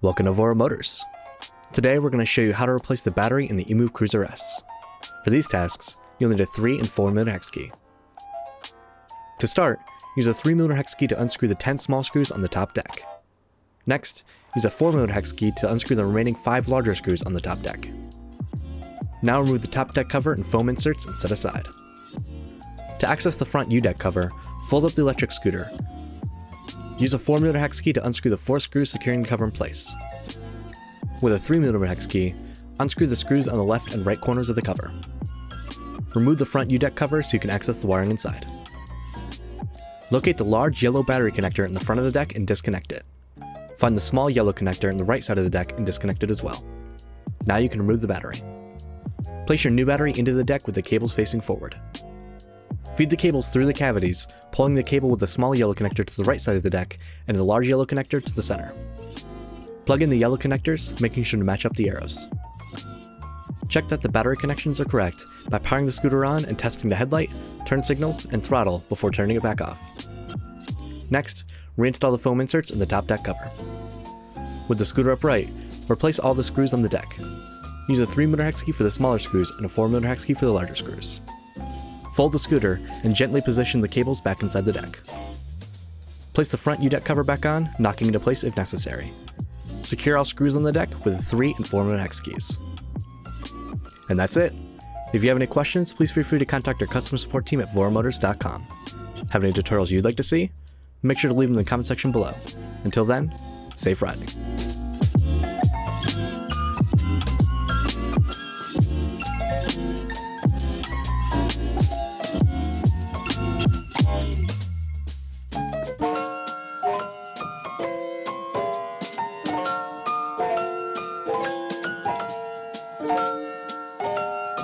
Welcome to VoroMotors. Today we're going to show you how to replace the battery in the EMOVE Cruiser S. For these tasks, you'll need a 3 and 4mm hex key. To start, use a 3mm hex key to unscrew the 10 small screws on the top deck. Next, use a 4mm hex key to unscrew the remaining 5 larger screws on the top deck. Now remove the top deck cover and foam inserts and set aside. To access the front U-deck cover, fold up the electric scooter. Use a 4mm hex key to unscrew the 4 screws securing the cover in place. With a 3mm hex key, unscrew the screws on the left and right corners of the cover. Remove the front U-deck cover so you can access the wiring inside. Locate the large yellow battery connector in the front of the deck and disconnect it. Find the small yellow connector in the right side of the deck and disconnect it as well. Now you can remove the battery. Place your new battery into the deck with the cables facing forward. Feed the cables through the cavities, pulling the cable with the small yellow connector to the right side of the deck and the large yellow connector to the center. Plug in the yellow connectors, making sure to match up the arrows. Check that the battery connections are correct by powering the scooter on and testing the headlight, turn signals, and throttle before turning it back off. Next, reinstall the foam inserts in the top deck cover. With the scooter upright, replace all the screws on the deck. Use a 3mm hex key for the smaller screws and a 4mm hex key for the larger screws. Fold the scooter and gently position the cables back inside the deck. Place the front U-deck cover back on, knocking into place if necessary. Secure all screws on the deck with the 3 and 4mm hex keys. And that's it. If you have any questions, please feel free to contact our customer support team at VoroMotors.com. Have any tutorials you'd like to see? Make sure to leave them in the comment section below. Until then, safe riding.